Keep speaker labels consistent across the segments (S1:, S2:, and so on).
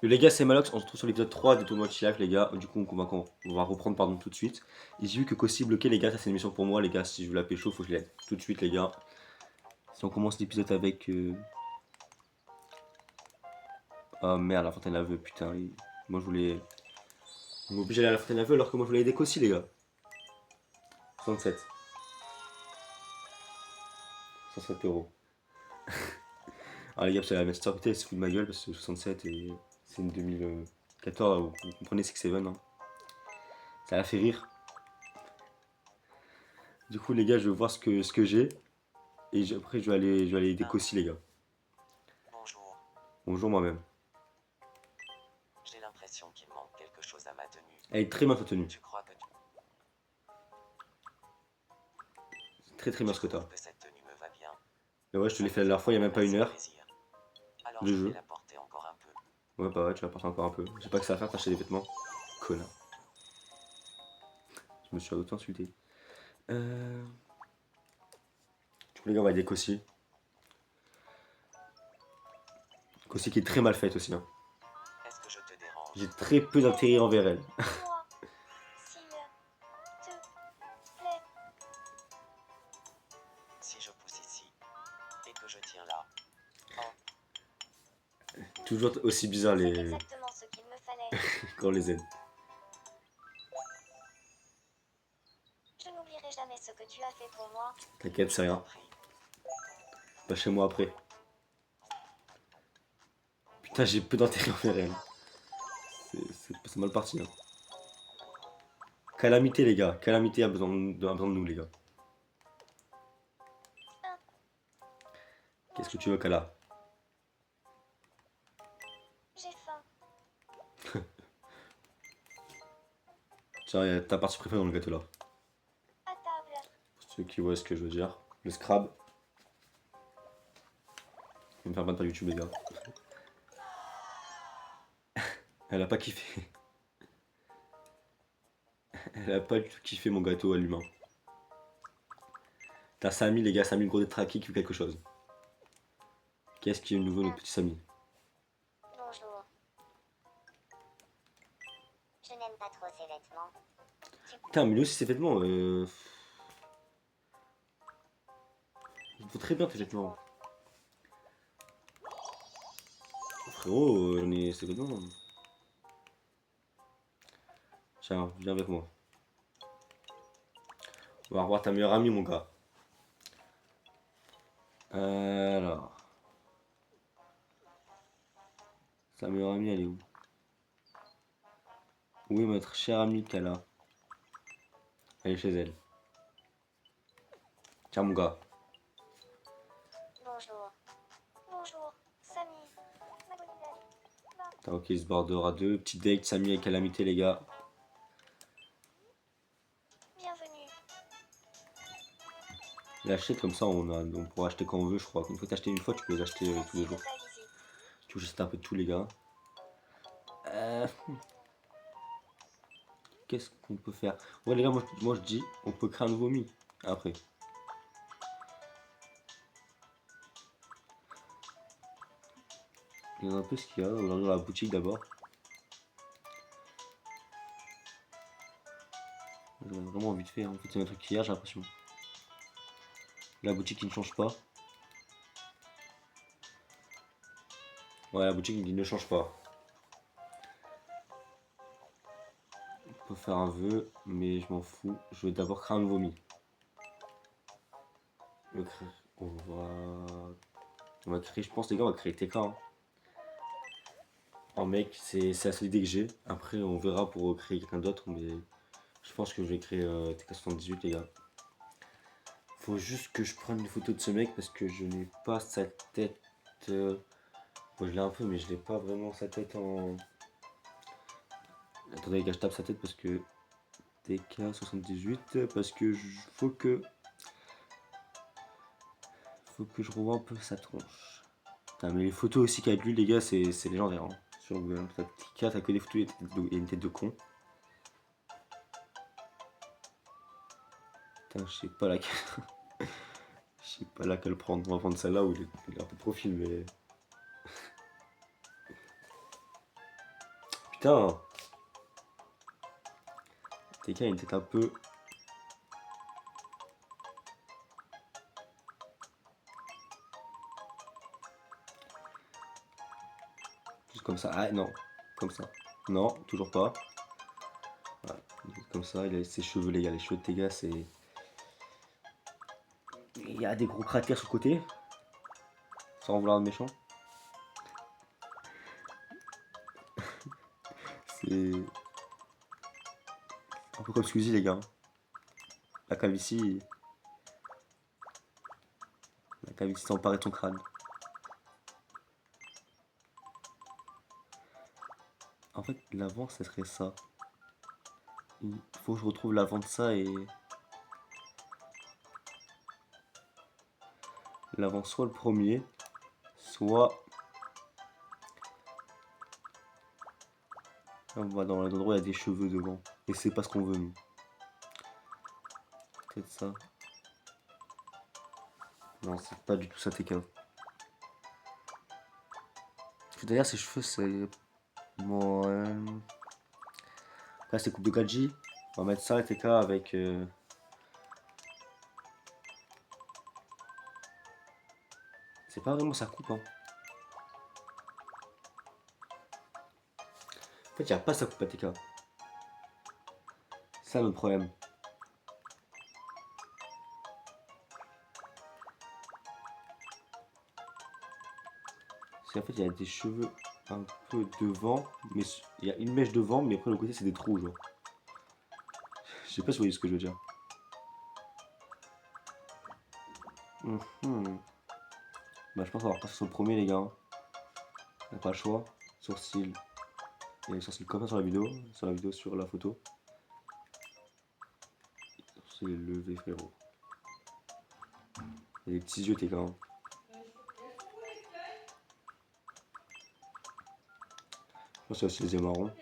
S1: Les gars, c'est Malox, on se retrouve sur l'épisode 3 des tournois de Life, les gars. Du coup, on va reprendre pardon, tout de suite. Et j'ai vu que Kossi bloqué, les gars, ça c'est une mission pour moi, les gars. Si je veux la pécho, faut que je l'aide tout de suite, les gars. Si on commence l'épisode avec. Oh merde, la fontaine à vœux, putain. Moi je voulais. On m'oblige à aller à la fontaine à vœux alors que moi je voulais aider Kossi, les gars. 67. 107 euros. Ah, les gars, c'est la Master côté, elle se fout de ma gueule parce que 67 et c'est une 2014, vous comprenez, c'est que Seven. Hein. Ça la fait rire. Du coup, les gars, je vais voir ce que j'ai. Et après, je vais aller aider Kossi, les gars.
S2: Bonjour,
S1: Bonjour moi-même.
S2: j'ai l'impression qu'il manque quelque chose à ma tenue.
S1: Elle est très bien tenue.
S2: Tu crois que
S1: Très très bien
S2: tu
S1: ce que t'as.
S2: trouves que cette tenue me va bien?
S1: Mais ouais, je te
S2: Ça
S1: l'ai
S2: me
S1: fait la dernière fois, il n'y a même pas une
S2: assez
S1: heure
S2: plaisir. Alors
S1: de
S2: je vais
S1: jeu.
S2: la porter encore un peu.
S1: Ouais, bah ouais, tu vas porter encore un peu. J'ai pas que ça à faire, t'acheter des vêtements. Connard. Je me suis auto-insulté. Du coup, les gars, on va aider Kossi. Kossi qui est très mal faite aussi. Hein.
S2: Est-ce que je te dérange?
S1: J'ai très peu d'intérêt envers elle.
S3: Moi, s'il te plaît.
S2: Si je pousse ici et que je tiens là.
S1: Toujours aussi bizarre
S3: C'est
S1: les...
S3: exactement ce qu'il me fallait.
S1: quand on les aide.
S3: Je n'oublierai jamais ce que tu as fait pour moi.
S1: T'inquiète, c'est rien. Pas chez moi après. Putain, j'ai peu d'intérêt envers elle. C'est mal parti. Hein. Calamité, les gars. Calamité a besoin de nous, les gars. Qu'est-ce que tu veux, Kala?
S3: J'ai faim.
S1: Tiens, y a ta partie préférée dans le gâteau là.
S3: À table.
S1: Pour ceux qui voient ce que je veux dire. Le Scrab. Je vais me faire battre par YouTube, les gars. Elle a pas kiffé. Elle a pas du tout kiffé mon gâteau à l'humain. T'as Samy, les gars. Samy, le gros des traquis qui fait quelque chose. Qu'est-ce qui est nouveau, notre petit Samy?
S3: Bonjour. Je n'aime pas trop ces vêtements.
S1: Putain, mais lui aussi, ses vêtements. Il faut très bien tes vêtements. Frérot, j'en ai. C'est vêtements. Tiens, viens avec moi. On va revoir ta meilleure amie, mon gars. Alors. Sa meilleure amie, elle est où? Où est notre chère amie qu'elle a? Elle est chez elle. Tiens, mon gars.
S3: Bonjour. Bonjour, Samy. Ma bonne
S1: T'as ok, il se bordera à deux. Petit date, Samy et Calamité, les gars.
S3: Bienvenue.
S1: Il achète comme ça, on pourra acheter quand on veut, je crois. Une fois que t'as acheté une fois, tu peux les acheter tous les
S3: Merci de
S1: jours.
S3: ta visite.
S1: Tu veux j'achète un peu de tout, les gars. Euh, Qu'est-ce qu'on peut faire? Ouais, les gars, moi je dis, on peut créer un nouveau Mi. Après. Il y en a un peu ce qu'il y a. On va regarder dans la boutique d'abord. Vraiment vite fait. En fait, c'est un truc qu'il y a, j'ai l'impression. La boutique qui ne change pas. Ouais, la boutique il ne change pas. On peut faire un vœu, mais je m'en fous. Je vais d'abord créer un nouveau Mi. On va créer, je pense, les gars, on va créer TK. Hein. Oh, mec, c'est la seule idée que j'ai. Après, on verra pour créer quelqu'un d'autre, mais je pense que je vais créer TK78, les gars. Faut juste que je prenne une photo de ce mec parce que je n'ai pas sa tête. Bon, je l'ai un peu, mais je n'ai pas vraiment sa tête en. Attendez, les gars, je tape sa tête parce que. TK78, parce que faut que. Faut que je revoie un peu sa tronche. Putain, mais les photos aussi qu'il y a de lui, les gars, c'est légendaire. Hein. Sur Google, TK, t'as que des photos, il y a une tête de con. Putain, je sais pas laquelle. Je sais pas laquelle prendre. On va prendre celle-là où il est un peu de profil, mais. Putain. TK il était un peu... Juste comme ça. Ah non. Comme ça. Non, toujours pas. Voilà. Comme ça, il a ses cheveux les gars. Les cheveux de TK c'est... Il y a des gros cratères sur le côté. Sans vouloir de méchant. C'est un peu comme Squeezie les gars. La calvitie. La calvitie s'est emparée de son crâne. En fait, l'avant, ça serait ça. Il faut que je retrouve l'avant de ça et... L'avant, soit le premier, soit... On va dans l'endroit où il y a des cheveux devant. Et c'est pas ce qu'on veut, nous. Peut-être ça. Non, c'est pas du tout ça, TK. D'ailleurs, ses cheveux, c'est... Bon, là, c'est coupe de Gadji. On va mettre ça, TK, avec... C'est pas vraiment sa coupe, hein. En fait, il n'y a pas sa coupe à TK. C'est ça le problème. C'est en fait, il y a des cheveux un peu devant, mais il y a une mèche devant, mais après le côté c'est des trous, genre. Je sais pas si vous voyez ce que je veux dire. Mhm. Bah, je pense qu'on va repasser sur le premier, les gars. On n'a pas le choix. Sourcil. Il y a les sourcils comme ça sur la vidéo, sur la photo. Sourcil levé, frérot. Il y a des petits yeux, t'es quand même. Je pense qu'il y a aussi les yeux marrons.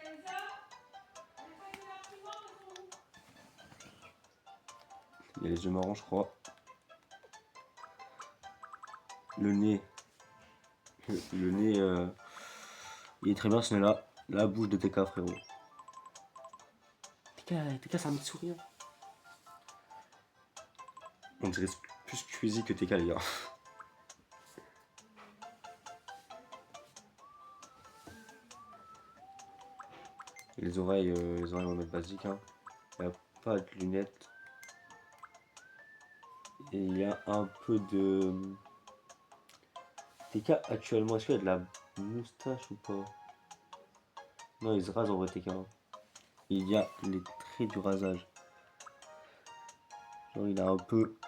S1: Il y a les yeux marrons, je crois. Le nez. Le nez, il est très bien ce nez-là. La bouche de TK, frérot. TK, c'est un petit sourire. On dirait plus Squeezie que TK, les gars. Et les oreilles, on va mettre basique. Hein. Il n'y a pas de lunettes. Et il y a un peu de... TK actuellement, est-ce qu'il y a de la moustache ou pas? Non, il se rase en vrai TK. Hein. Il y a les traits du rasage. Genre il a un peu...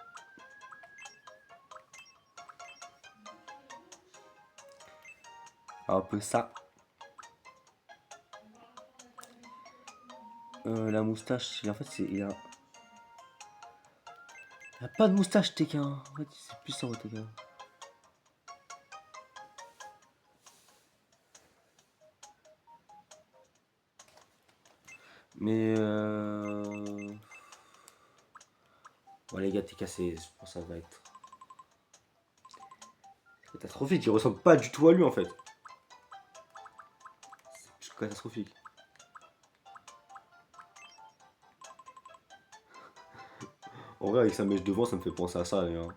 S1: Un peu ça. La moustache, en fait c'est... Il a pas de moustache TK. Hein. En fait c'est plus ça en TK. Mais bon les gars, TK, je pense que ça va être catastrophique. Il ressemble pas du tout à lui en fait. C'est plus catastrophique. En vrai, avec sa mèche devant, ça me fait penser à ça. Hein.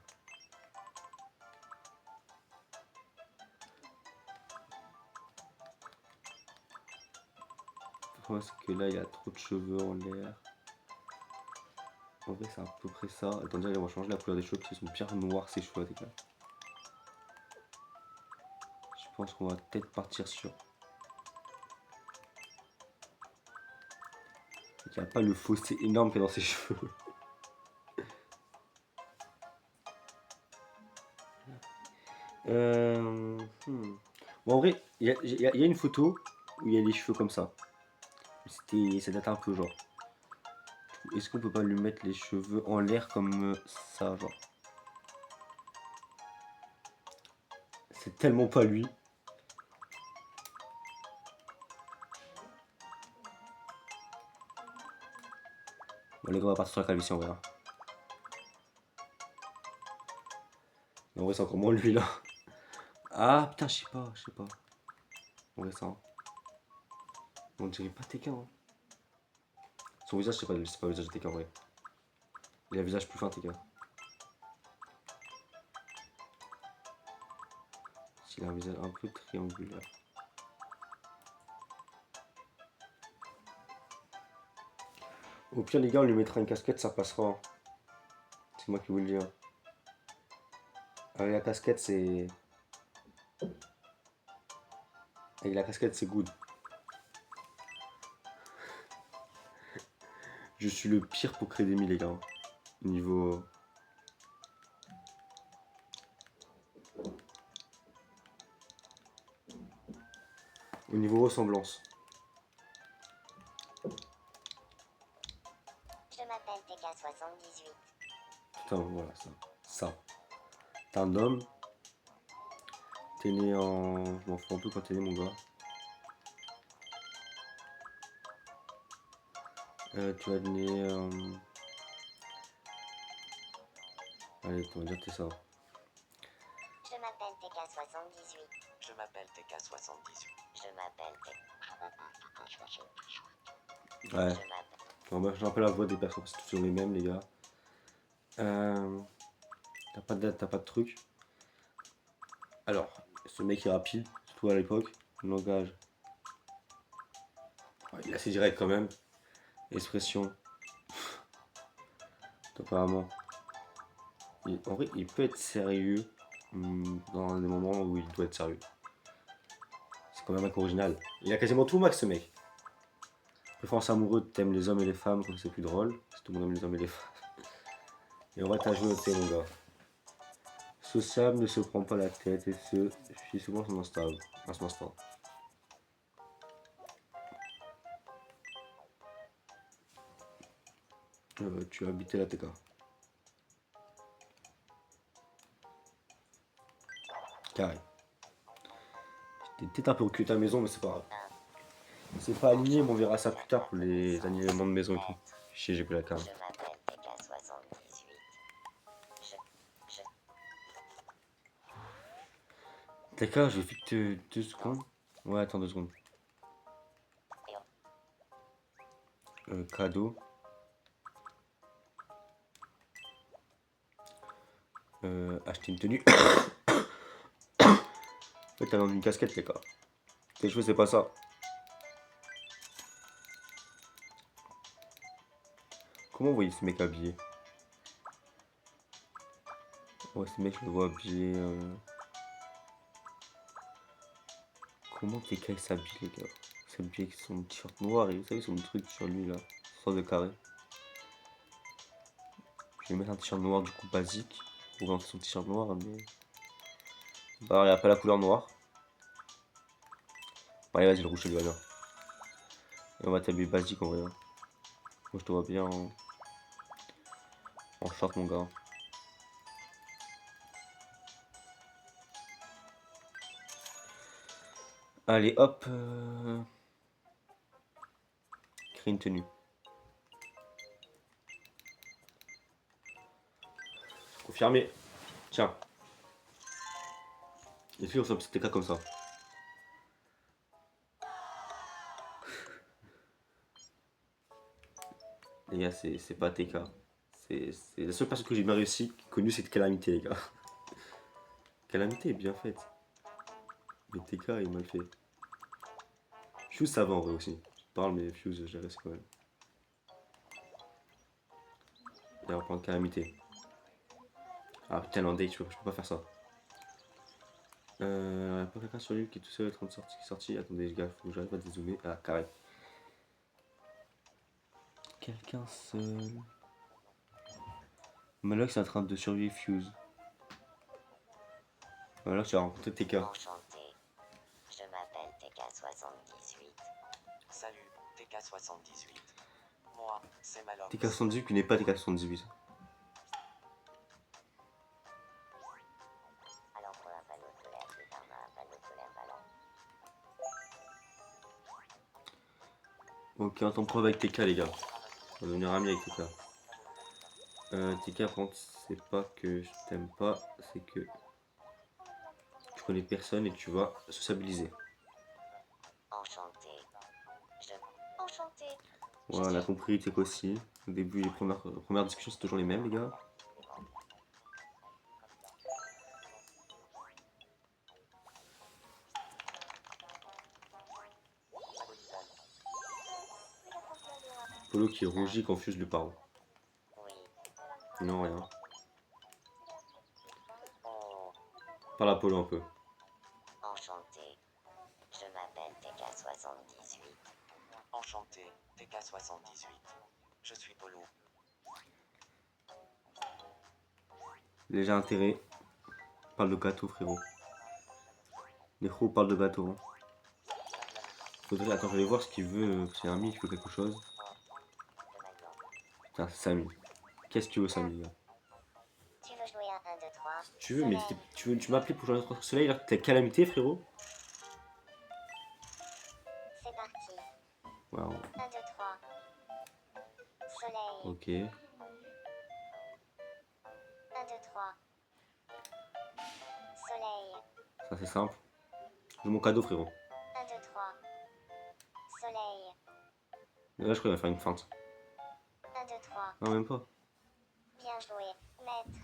S1: Le problème, c'est que là, il y a trop de cheveux en l'air. En vrai, c'est à peu près ça. Attendez, on va changer la couleur des cheveux parce qu'ils sont bien noirs ces cheveux, les gars. Je pense qu'on va peut-être partir sur... Il n'y a pas le fossé énorme qu'il y a dans ses cheveux. Bon, en vrai, il y a une photo où il y a les cheveux comme ça. Ça date un peu, genre. Est-ce qu'on peut pas lui mettre les cheveux en l'air comme ça, genre? C'est tellement pas lui. Bon, les gars, on va partir sur la calvitie en vrai. Hein. En vrai, c'est encore moins lui là. Ah putain, je sais pas. En vrai, ça. Hein. On dirait pas TK, hein. Son visage, c'est pas le visage de TK en vrai. Il a un visage plus fin, TK. Il a un visage un peu triangulaire. Au pire, les gars, on lui mettra une casquette, ça passera, hein. C'est moi qui vous le dis, hein. Avec la casquette, c'est. Avec la casquette, c'est good. Je suis le pire pour créer des les gars, hein. Niveau. Au niveau ressemblance.
S3: Je m'appelle TK78.
S1: Putain, voilà, ça. Ça. T'es un homme. T'es né en. Je m'en fous un peu quand t'es né, mon gars. Tu vas être né. Allez, on va dire que t'es ça.
S3: Je m'appelle TK78.
S2: Je m'appelle TK78.
S3: Je m'appelle
S1: Ouais.
S3: Je m'appelle.
S1: Bon, bah, je rappelle la voix des personnes, c'est toujours les mêmes, les gars. T'as pas de date, t'as pas de truc. Alors, ce mec est rapide, surtout à l'époque. Le langage. Ouais, il est assez direct quand même. Expression. Apparemment. En vrai, il peut être sérieux dans des moments où il doit être sérieux. C'est quand même un mec original. Il a quasiment tout max ce mec. Préférence amoureux, t'aimes les hommes et les femmes quand c'est plus drôle. Si tout le monde aime les hommes et les femmes. Et on va t'ajouter mon gars. Sociable, ne se prend pas la tête et se fie souvent à son instant. À son instant. Tu as habité la TK. Carré. J'étais peut-être un peu occupé à la maison, mais c'est pas grave. C'est pas aligné, mais on verra ça plus tard pour les alignements de maison et tout. Chier, j'ai pris la carte.
S3: Je m'appelle TK78. Je.
S1: D'accord, je vais vite 2 secondes. Ouais, attends 2 secondes. Cadeau. Acheter une tenue. En fait, t'as dans une casquette, les gars. Tes cheveux, c'est pas ça. Comment vous voyez ce mec habillé? Ouais, ce mec, je le vois habillé. Comment TK s'habille, les gars? Il s'habille avec son t-shirt noir et vous savez, son truc sur lui là. Sorte de carré. Je vais mettre un t-shirt noir du coup basique. Pour voir son t-shirt noir, mais. Bah, il a pas la couleur noire. Bon, allez, vas-y, le rouge, ça lui va bien. Et on va t'habiller basique en vrai, hein. Moi, je te vois bien en short, mon gars. Allez, hop. Créer une tenue. Confirmé. Tiens. Les filles, on s'en petit TK comme ça. Les gars, c'est pas TK. C'est la seule personne que j'ai bien réussi, connue, c'est Calamité, les gars. Calamité est bien faite. Mais TK est mal fait. Fuse, ça va en vrai aussi. Je parle, mais Fuse, je la reste quand même. Et on va prendre Calamité. Ah putain, l'Andate, je peux pas faire ça. Pas quelqu'un sur lui qui est tout seul en train de sortir, qui est sorti. Attendez, les gars, faut que j'arrive à dézoomer. Ah, carré. Quelqu'un seul. Malox est en train de survivre Fuse. Malox, tu as rencontré TK.
S3: Enchanté. Je m'appelle TK78.
S2: Salut, TK78. Moi, c'est Malox.
S1: TK78 qui n'est pas TK78.
S3: Alors pour un panneau solaire, plus tard un panneau solaire ballon.
S1: Ok, on t'en preuve avec TK, les gars. On va devenir amis avec TK. TK, par contre, c'est pas que je t'aime pas, c'est que tu connais personne et tu vas sociabiliser.
S3: Enchanté. Enchanté.
S1: Ouais, on a compris, t'es qu'aussi. Au début, les premières discussions, c'est toujours les mêmes, les gars. Polo qui rougit, confuse lui parle.
S2: Oui.
S1: Non, rien.
S2: Oh,
S1: Parle à Polo un peu.
S2: enchanté. Je m'appelle TK78. Enchanté, TK78. Je suis Polo.
S1: Léger intérêt. Parle de gâteau, frérot. Les pros parlent de gâteau. Hein. Faudrait. Attends, je vais voir ce qu'il veut. C'est Ami qui veut quelque chose. Putain, c'est Samy. Qu'est-ce que tu veux, Samy, gars?
S3: Tu veux jouer à 1, 2, 3.
S1: Tu veux, mais tu m'as appelé pour jouer à notre soleil alors que t'es calamité, frérot?
S3: C'est parti.
S1: Waouh.
S3: 1, 2, 3. Soleil.
S1: Ok.
S3: 1, 2, 3. Soleil.
S1: Ça, c'est simple. C'est mon cadeau, frérot.
S3: 1, 2, 3. Soleil.
S1: Là, je crois qu'il va faire une feinte.
S3: 1, 2, 3.
S1: Non, même pas.
S3: Bien joué. Maître.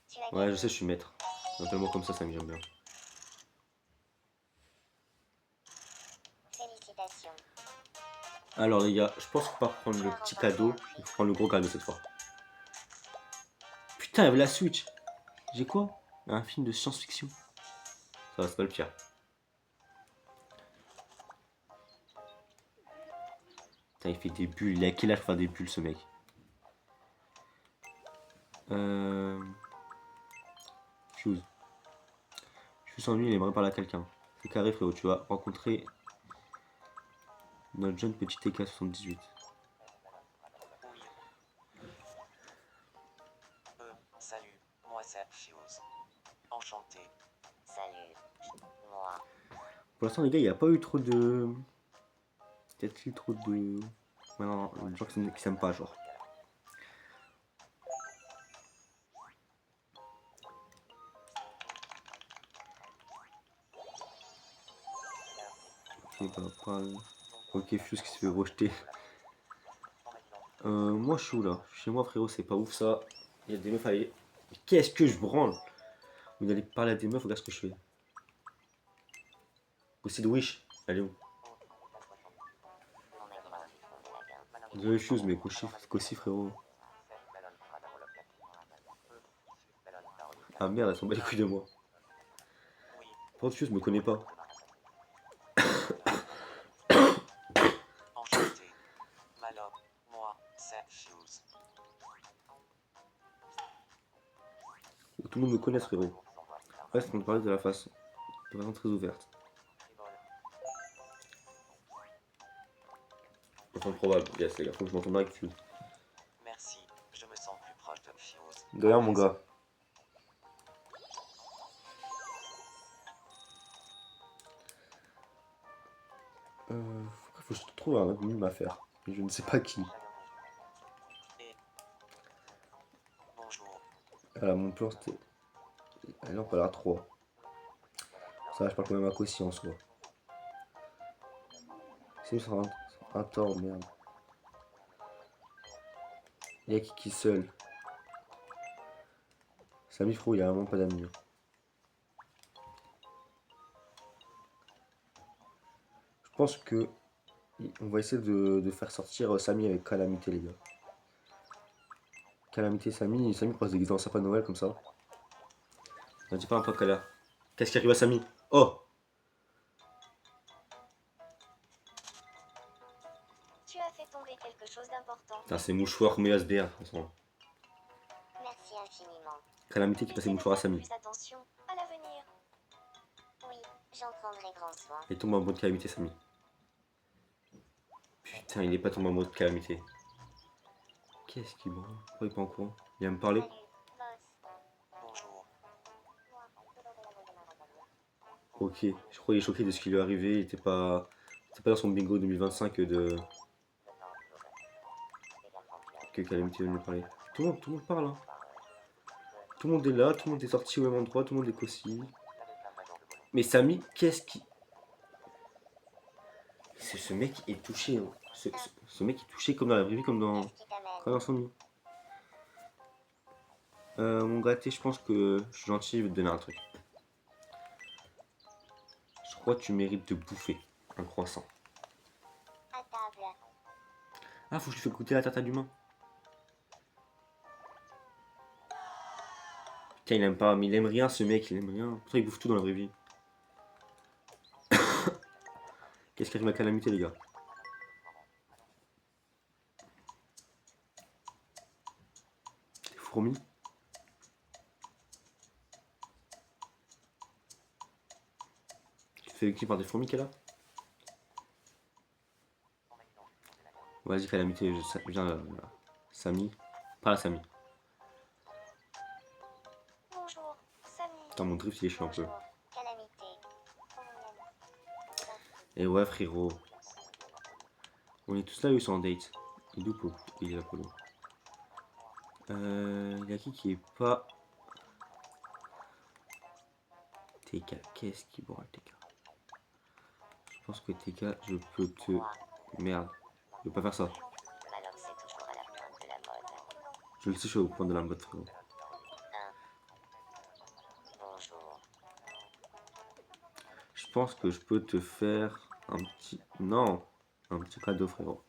S3: Tu as
S1: Ouais,
S3: gagné.
S1: je sais, je suis maître. Appelle-moi comme ça, Samy, j'aime bien.
S3: Félicitations.
S1: Alors, les gars, je pense qu'on va prendre le petit cadeau. Il faut prendre le gros cadeau cette fois. Putain, il y avait la Switch. J'ai quoi? Un film de science-fiction. Ça va, c'est pas le pire. Putain, il fait des bulles. Il a quel âge pour faire des bulles, ce mec? Fuse. Fuse s'ennuie, il aimerait parler à quelqu'un. C'est carré, frérot. Tu vas rencontrer notre jeune petit TK78.
S2: Oui. Salut, moi c'est Fuse. Enchanté.
S3: Salut. Moi.
S1: Pour l'instant, les gars, il n'y a pas eu trop de. Peut-être eu trop de. Non, des gens qui s'aiment pas, genre. Ok, bah, pas. Ok, Fuse qui se fait rejeter. Moi, je suis où là? Chez moi, frérot, c'est pas ouf ça. Il y a des meufs à aller. Mais qu'est-ce que je branle? Vous allez parler à des meufs, regarde ce que je fais. Aussi de Wish. Elle est où? Désolé, Fuse, mais Kossi, frérot. Ah merde, elle s'en bat les couilles de moi. Par contre, Fuse me connaît pas.
S2: Enchanté. Malop, moi c'est Fuse.
S1: Tout le monde me connaît, frérot. Reste, on parler de façon très ouverte. Enfin, probable, yes, les gars, faut que je m'entende bien avec Fuse.
S2: Merci, je me sens plus proche de Fuse.
S1: De rien, mon gars. Faut que je trouve un mime à faire. Mais je ne sais pas qui.
S2: Et bonjour.
S1: Voilà, mon plan c'était. Allez, on parlera 3. Ça va, je parle quand même à Kossi en soi. C'est sur un tort, merde. Il y a qui seul. Samy, frérot, il y a vraiment pas d'amis. Je pense que. On va essayer de faire sortir Samy avec Calamité, les gars. Calamité, Samy pourrait se déguiser en sapin de Noël comme ça. On dit pas un peu qu'elle a. Qu'est-ce qui arrive à Samy? Oh!
S3: Tu as fait tomber quelque chose d'important.
S1: Putain, c'est mouchoir mais SBR, de toute façon.
S3: Merci infiniment.
S1: Calamité qui passe les mouchoirs à Samy.
S3: Plus attention à l'avenir. Oui, j'en prendrai grand soin.
S1: Il tombe en mode Calamité, Samy. Putain, il est pas tombé en mode Calamité. Qu'est-ce qu'il branle? Pourquoi il est pas en courant? Il va me parler?
S3: Salut, boss.
S2: Bonjour.
S1: Ok, je crois qu'il est choqué de ce qui lui est arrivé. Il était pas dans son bingo 2025 de. Que Calamité vient de lui parler. Tout le monde parle, hein. Tout le monde est là, tout le monde est sorti au même endroit, tout le monde est Kossi. Mais Samy, qu'est-ce qui. ce mec est touché. Hein. Ce mec est touché comme dans la vraie vie, comme dans son lit. Mon gâté, je pense que je suis gentil, je vais te donner un truc. Je crois que tu mérites de bouffer un croissant.
S3: À table.
S1: Ah, faut que je te fasse goûter la tarte à l'humain. Putain, il aime pas, mais il aime rien ce mec, il aime rien. Pourtant, il bouffe tout dans la vraie vie. Qu'est-ce qui arrive à calamité, les gars? Des fourmis? Tu te fais qui par des fourmis qu'elle a? Vas-y, calamité, viens là. Samy. Pas la Samy.
S3: Bonjour, Samy.
S1: Putain, mon drift il est chiant un peu.
S3: Bonjour, Calamité. Oh, mon ami.
S1: Et ouais, frérot. On est tous là, ils sont en date. Il est où, Polo? Il est là, Polo. Il y a qui est pas. TK, qu'est-ce qui boit TK? Je pense que TK, je peux te. Merde, je vais pas faire ça.
S2: Malox est toujours à la pointe de la mode.
S1: Je le sais, je suis au point de la mode, frérot.
S2: Bonjour.
S1: Je pense que je peux te faire un petit. Non, un petit cadeau, frérot.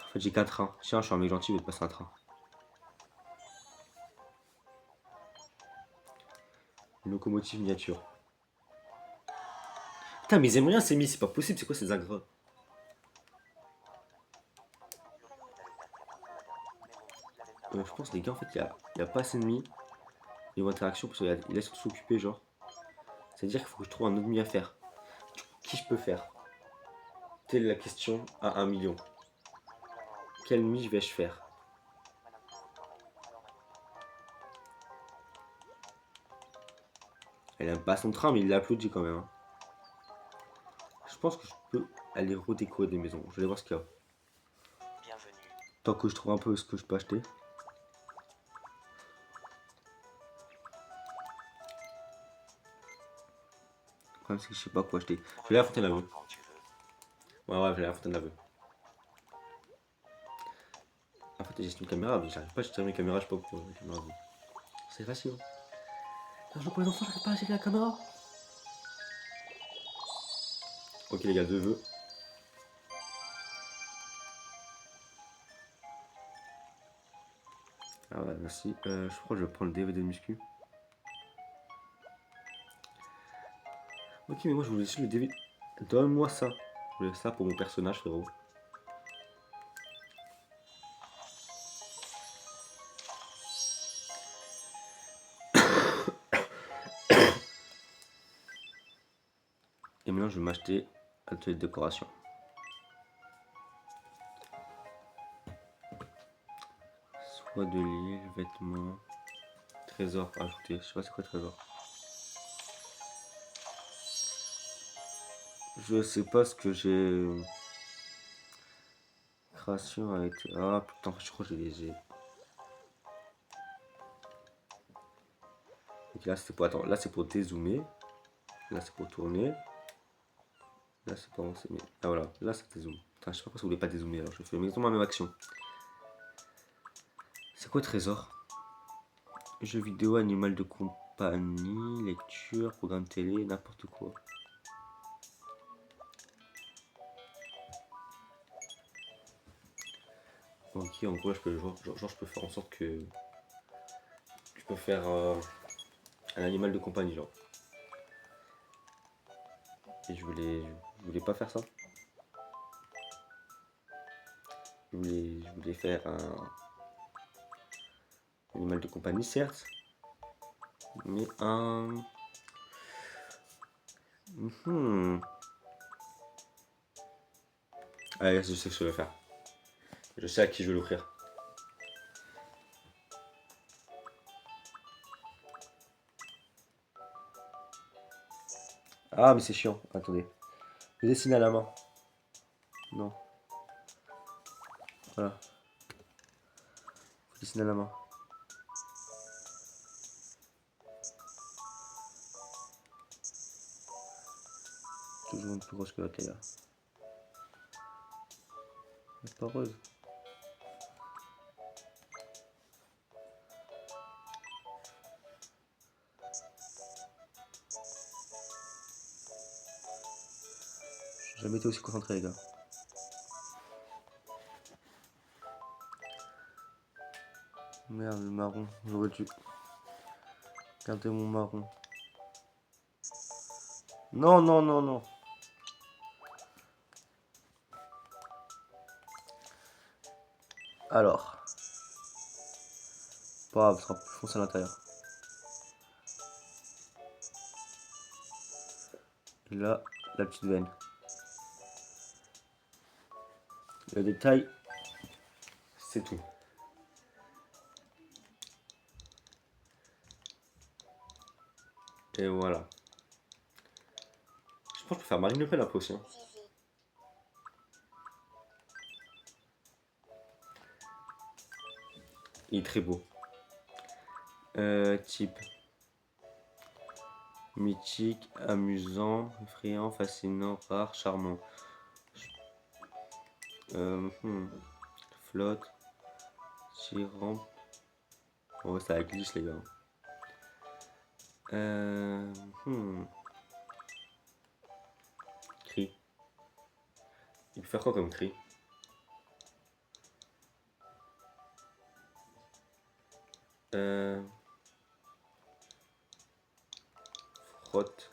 S1: En fait, j'ai qu'un train. Tiens, je suis un mec gentil, je vais te passer un train. Une locomotive miniature. Putain, mais ils aiment rien, ces mis, c'est pas possible, c'est quoi ces ingrats? Je pense, les gars, en fait, il y a pas assez de mis niveau interaction parce qu'il laisse s'occuper, genre. C'est-à-dire qu'il faut que je trouve un autre mi à faire. Du coup, qui je peux faire? Telle est la question à 1 million. Quel mi vais-je faire? Elle aime pas son train, mais il l'applaudit quand même. Hein. Je pense que je peux aller redécorer des maisons. Je vais aller voir ce qu'il y a.
S2: Bienvenue.
S1: Tant que je trouve un peu ce que je peux acheter. Le problème, c'est que je sais pas quoi acheter. Je vais aller à Fontaine-l'Aveu.
S2: Quand tu veux.
S1: Ouais, je vais aller à Fontaine-l'Aveu. En fait, j'ai une caméra, mais j'arrive pas à gérer mes caméras, je sais pas pourquoi. C'est facile. Hein. Un jeu pour les enfants, j'arrive pas à gérer la caméra. Ok, les gars, 2 vœux. Ah ouais, merci. Je crois que je vais prendre le DVD de muscu. Ok, mais moi je voulais juste le DVD. Donne-moi ça. Je voulais ça pour mon personnage, frérot. Et maintenant, je vais m'acheter un atelier de décoration. Soit de l'île, vêtements, trésor ajouté. Je sais pas c'est quoi trésor. Je sais pas ce que j'ai. Création a été. Ah putain, je crois que j'ai. Ok, là c'est pour. Attends, là c'est pour dézoomer. Là c'est pour tourner. Là c'est pour avancer. Mais... Ah voilà, là ça dézoome. Putain, je sais pas pourquoi ça voulait pas dézoomer alors je fais exactement la même action. C'est quoi trésor? Jeux vidéo, animal de compagnie, lecture, programme télé, n'importe quoi. Ok, en gros, je peux, genre, je peux faire en sorte que je peux faire un animal de compagnie, genre. Et je voulais pas faire ça. Je voulais faire un animal de compagnie, certes, mais un. Allez, je sais ce que je vais faire. Je sais à qui je vais l'offrir. Ah, mais c'est chiant. Attendez. Je dessine à la main. Non. Voilà. Je dessine à la main. Jaune plus grosse que l'autre, les gars. C'est pas rose. J'ai jamais été aussi concentré, les gars. Merde, le marron, j'aurais dû garder mon marron. Non, non, non, non. Alors. Pas grave, ce sera plus foncé à l'intérieur. Et là, la petite veine. Le détail, c'est tout. Et voilà. Je pense que je peux faire Marine Le Pen après aussi. Hein.
S3: Zizi.
S1: Il est très beau. Type. Mythique, amusant, effrayant, fascinant, rare, charmant. Flotte. Tyran. Oh, ça glisse, les gars. Cri. Il peut faire quoi comme cri? Frotte.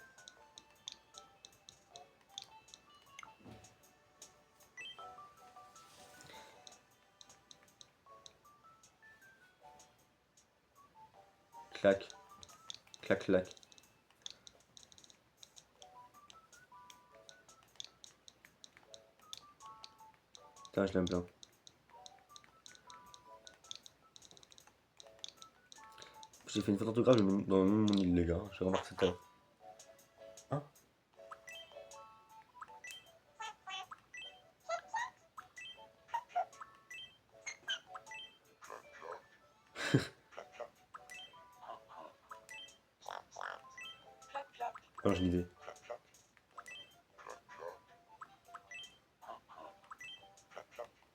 S1: Clac. Clac, clac. Putain, je l'aime bien. J'ai fait une faute d'orthographe dans mon île, les gars. J'ai remarqué ça. Hein? Non, j'ai l'idée.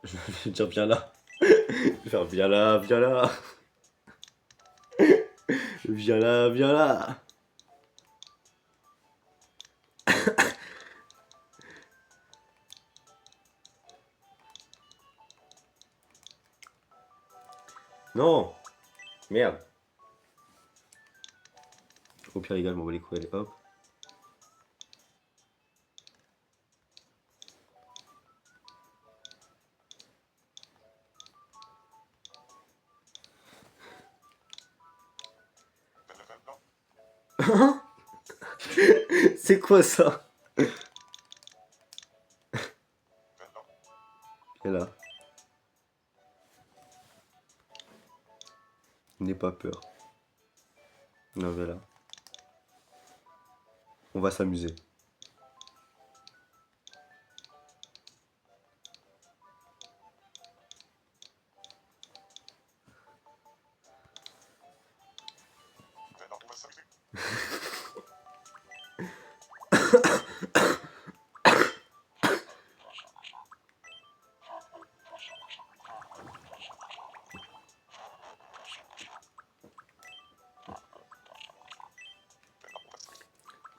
S1: Je vais dire viens là. Je vais faire viens là, viens là. Viens là, viens là. Non. Merde. Au pire, les gars, je m'en bats les couilles, allez, hop. C'est quoi ça? Et là. N'aie pas peur. Non, voilà. On va s'amuser.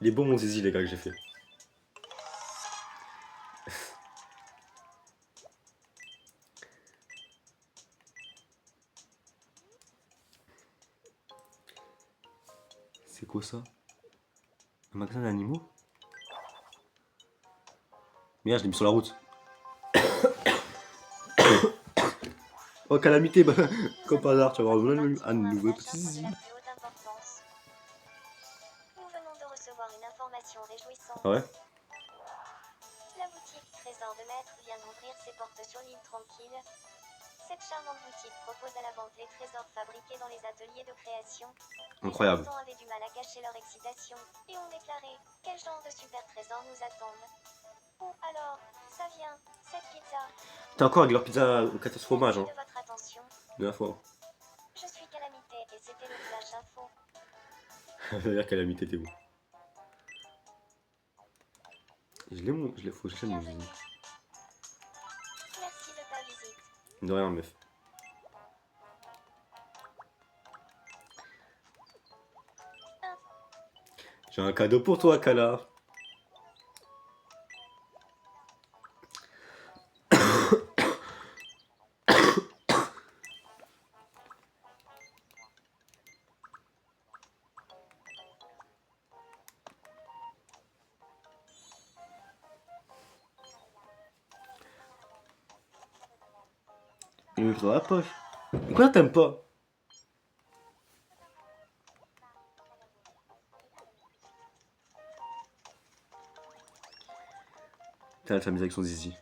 S1: Il est beau mon zizi, les gars, que j'ai fait. C'est quoi ça? Un magasin d'animaux? Merde, je l'ai mis sur la route. Oh, calamité, bah, comme par hasard, tu vas avoir un nouveau petit zizi.
S3: La plus haute importance. Nous venons de recevoir une information réjouissante.
S1: Ah ouais?
S3: La boutique Trésor de Maître vient d'ouvrir ses portes sur l'île Tranquille. Cette charmante boutique propose à la vente les trésors fabriqués dans les ateliers de création.
S1: Incroyable.
S3: Les habitants avaient du mal à cacher leur excitation et ont déclaré quel genre de super trésors nous attendent. Ou alors, ça vient, cette pizza.
S1: T'es encore avec leur pizza au 14 fromages, hein.
S3: Merci de votre attention.
S1: De la fois.
S3: Je suis Calamité et c'était le Flash Info.
S1: Ça veut dire calamité, t'es où? Faut que je l'aime, mon zizi.
S3: Merci de ta visite.
S1: De rien, meuf. J'ai un cadeau pour toi, Kala. Il est dans la poche. Pourquoi t'aimes pas? Kala s'amuse avec son zizi.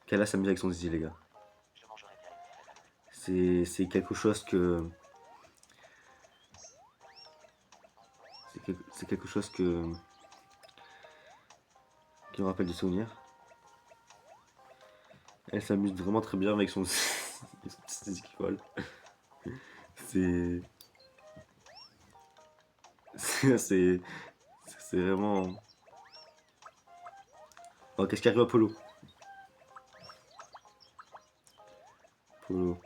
S1: Kala s'amuse avec son zizi, les gars.
S2: Je mangerai bien une très belle.
S1: C'est quelque chose que... C'est quelque chose que... qui me rappelle des souvenirs. Elle s'amuse vraiment très bien avec son petit zizi qui vole. C'est... C'est vraiment... Oh, qu'est-ce qui arrive à Polo? Polo.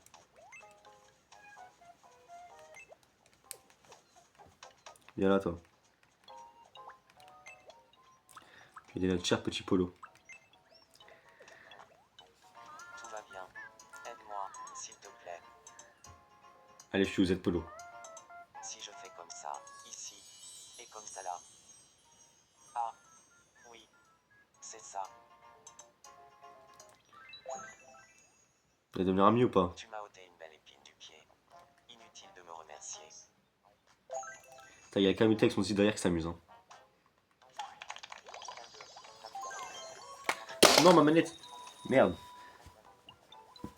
S1: Viens là, toi. Il est là, cher petit Polo.
S2: Tout va bien. Aide-moi, s'il te plaît.
S1: Allez, je suis aux aides Polo.
S2: Si je fais comme ça, ici, et comme ça là. Ah, oui, c'est ça.
S1: Tu vas devenir ami ou pas?
S2: Tu m'as ôté une belle épine du pied. Inutile de me remercier.
S1: Il y a Kamita avec son zizi derrière qui s'amuse. Hein. Non, ma manette. Merde.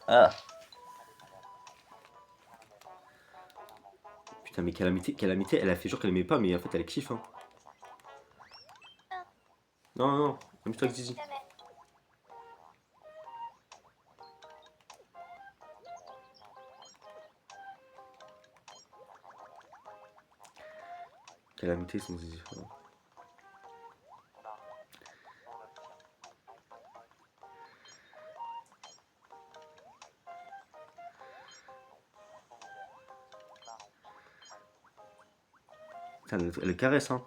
S1: Ah. Putain, mais Calamité, elle a fait genre qu'elle aimait pas, mais en fait, elle kiffe. Hein. Non, non, non. Amuse-toi avec Zizi.
S3: Jamais.
S1: Calamité, son Zizi. Putain, elle caresse, hein.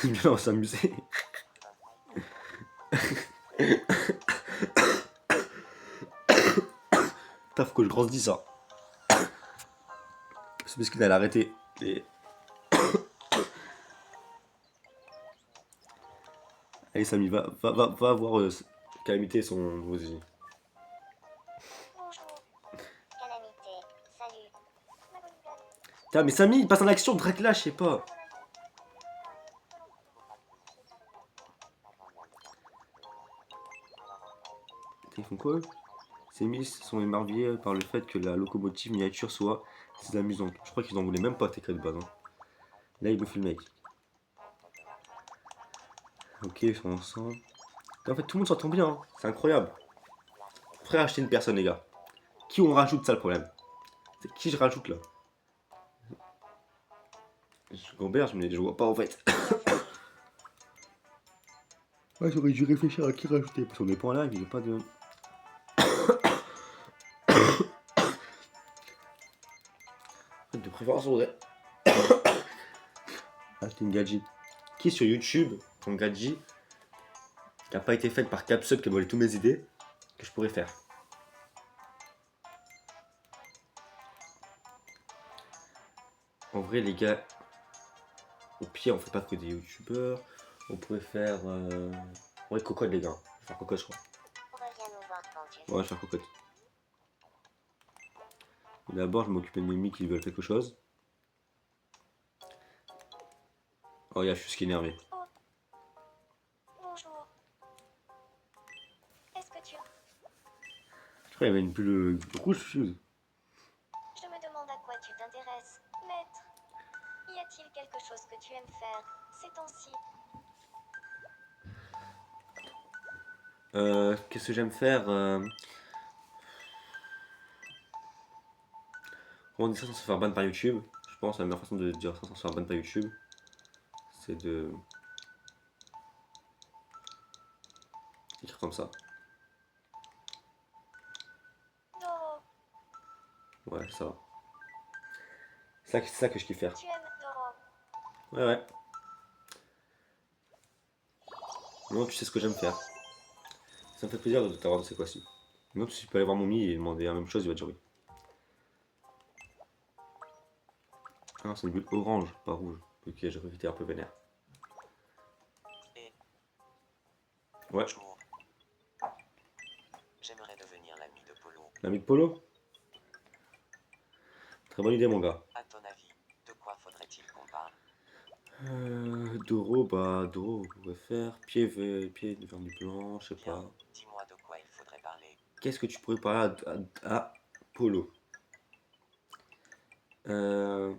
S1: Bien, on va s'amuser. Putain, faut que je grandisse ça. C'est parce qu'elle a arrêté. Et... Allez, Samy, va voir Calamité son nouveau Zizi.
S3: Bonjour. Calamité. Salut. Ma bonne blague.
S1: Putain, mais Samy, il passe en action, drague-la, je sais pas. Ils font quoi eux? Ces Miss sont émerveillés par le fait que la locomotive miniature soit si amusante. Je crois qu'ils en voulaient même pas tes de base. Hein. Là, ils bouffent le mec. Ok, ils sont ensemble. Et en fait, tout le monde s'entend bien. Hein. C'est incroyable. Faudrait acheter une personne, les gars. Qui on rajoute, ça le problème? C'est qui je rajoute là? Je gamberge, mais je vois pas en fait. Ouais, j'aurais dû réfléchir à qui rajouter. Parce qu'on n'est pas en live, il n'y a pas de. De préférence, on voudrait acheter une gadget. Qui sur YouTube, ton gadget, qui n'a pas été faite par Capsub qui a volé toutes mes idées, que je pourrais faire. En vrai, les gars, au pire, on fait pas que des youtubeurs. On pourrait faire. Ouais, cocotte, les gars. Je vais faire cocotte, je crois.
S3: Reviens nous voir quand tu veux.
S1: Ouais, je vais faire cocotte. D'abord, je vais m'occuper de mes Mimi qui veulent quelque chose. Oh, y'a Fuse qui est énervé.
S3: Bonjour. Est-ce que tu...
S1: Je crois qu'il y avait une bulle rouge, Fuse.
S3: Je me demande à quoi tu t'intéresses, maître. Y a-t-il quelque chose que tu aimes faire ces temps-ci?
S1: Qu'est-ce que j'aime faire Comment on dit ça sans se faire ban par YouTube? Je pense que la meilleure façon de dire ça sans se faire ban par YouTube, c'est de Écrire comme ça.
S3: Doro.
S1: Ouais, ça va. C'est ça que je kiffe faire.
S3: Tu aimes Doro.
S1: Ouais, ouais. Non, tu sais ce que j'aime faire. Ça me fait plaisir de t'avoir dans ces quoi-ci. Non, tu peux aller voir Moumi et demander la même chose, il va te dire oui. Ah, c'est une bulle orange, pas rouge. Ok, j'ai cru que t'étais un peu vénère.
S2: Et
S1: Ouais,
S2: bonjour. J'aimerais devenir l'ami de Polo.
S1: l'ami de Polo. Très bonne idée, mon gars.
S2: À ton avis, de quoi faudrait-il qu'on parle?
S1: Doro, on pourrait faire pied de viande blanc, je sais
S2: Bien,
S1: pas.
S2: dis-moi de quoi il faudrait parler.
S1: Qu'est-ce que tu pourrais parler à Polo? Euh,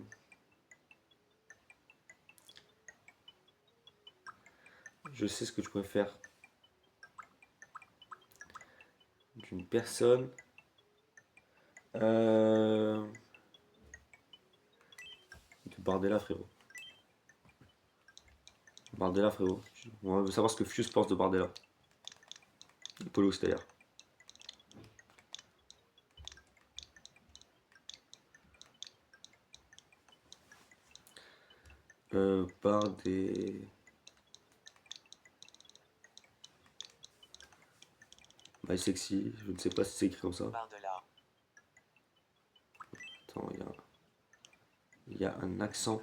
S1: je sais ce que tu pourrais faire d'une personne. De Bardella, frérot. Bardella, frérot. On veut savoir ce que Fuse pense de Bardella. Polo, c'est-à-dire. Bardé. My sexy, je ne sais pas si c'est écrit comme ça.
S2: Par de là,
S1: Attends, il y a un accent.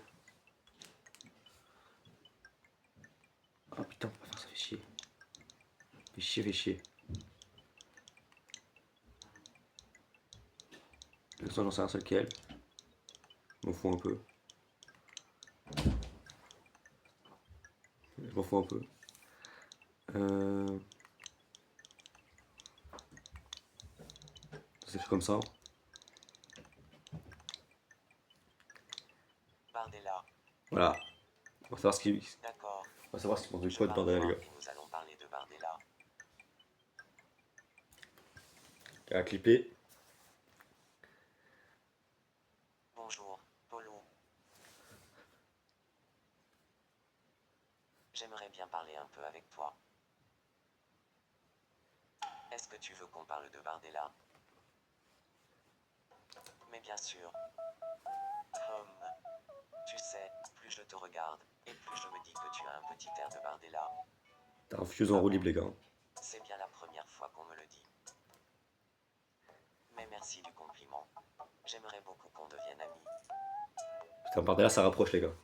S1: Ah putain, on peut pas faire ça, fait chier. Fait chier, fait chier. L'accent, j'en sais un seul qu'elle. Je m'en fous un peu. Je m'en fous un peu. C'est écrit comme ça.
S2: Bardella.
S1: Voilà. On va savoir ce qu'il
S2: D'accord.
S1: on va savoir ce qu'il pense de
S2: Je
S1: quoi de
S2: parle
S1: Bardella, les
S2: moi
S1: gars.
S2: et nous allons parler de Bardella.
S1: À clipper.
S2: Bonjour, Polo. J'aimerais bien parler un peu avec toi. Est-ce que tu veux qu'on parle de Bardella? Mais bien sûr. Tu sais, plus je te regarde, et plus je me dis que tu as un petit air de Bardella.
S1: T'as un Fuse en roue libre, les gars.
S2: C'est bien la première fois qu'on me le dit. Mais merci du compliment. J'aimerais beaucoup qu'on devienne amis.
S1: Putain, Bardella, ça rapproche, les gars.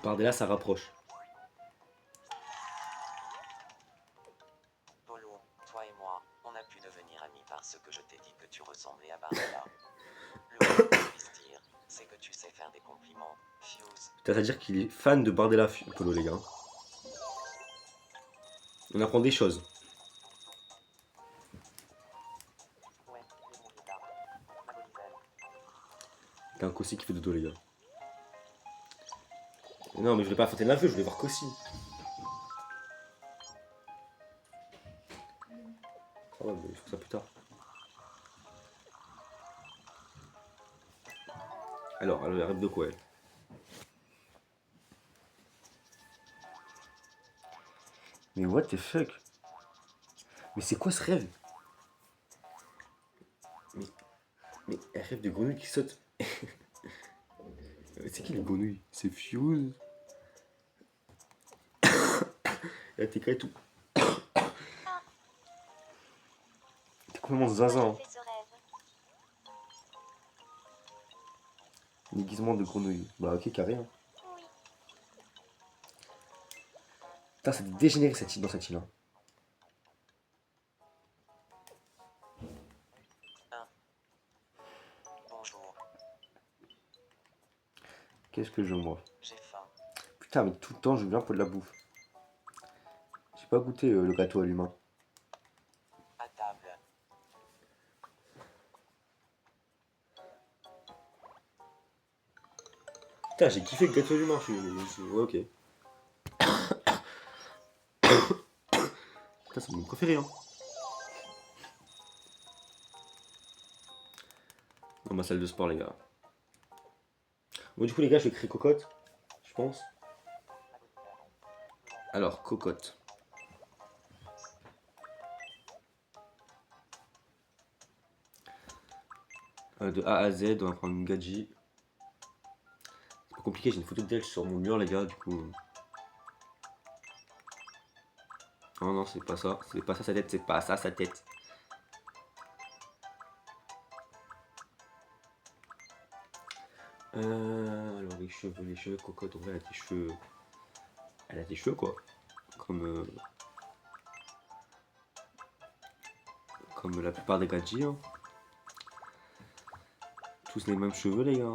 S1: Bardella, ça rapproche.
S2: Polo, toi et moi, on a pu devenir amis parce que je t'ai dit que tu ressemblais à Bardella. Le plus que je puisse dire, c'est que tu sais faire des compliments. Fuse,
S1: C'est-à-dire qu'il est fan de Bardella, Polo, les gars. On apprend des choses.
S2: ouais, les bons résultats. Ma Bolivelle.
S1: T'as un Kossi qui fait dodo, les gars. Non, mais je voulais pas Fontaine la Vue, je voulais voir Kossi. Ah ouais, mais il faut ça plus tard. Alors, elle rêve de quoi, elle? Mais what the fuck? Mais c'est quoi ce rêve? Mais elle rêve de grenouilles qui sautent. C'est qui les grenouilles? C'est Fuse. Elle a TK et tout. T'es complètement zaza, hein.
S3: Pourquoi tu fais ce rêve?
S1: Déguisement de grenouille. Bah ok, carré, hein.
S3: Oui.
S1: Putain, c'est dégénéré cette île dans cette île, hein.
S2: Bonjour,
S1: Qu'est-ce que je vois?
S2: j'ai faim.
S1: Putain, mais tout le temps, je viens pour de la bouffe. J'ai pas goûté le gâteau à l'humain.
S2: À table.
S1: Putain, j'ai kiffé le gâteau à l'humain. Ouais, ok. Putain, c'est mon préféré, hein. dans ma salle de sport, les gars. Bon, du coup, les gars, je vais créer cocotte, je pense. Alors, cocotte. De A à Z, on va prendre une gadget. C'est pas compliqué, j'ai une photo d'elle sur mon mur, les gars, du coup. Non, non, c'est pas ça. C'est pas ça sa tête, c'est pas ça sa tête. Alors les cheveux, cocotte, en vrai, elle a des cheveux. Elle a des cheveux quoi. Comme, comme la plupart des gadgets. Hein. Tous les mêmes cheveux les gars.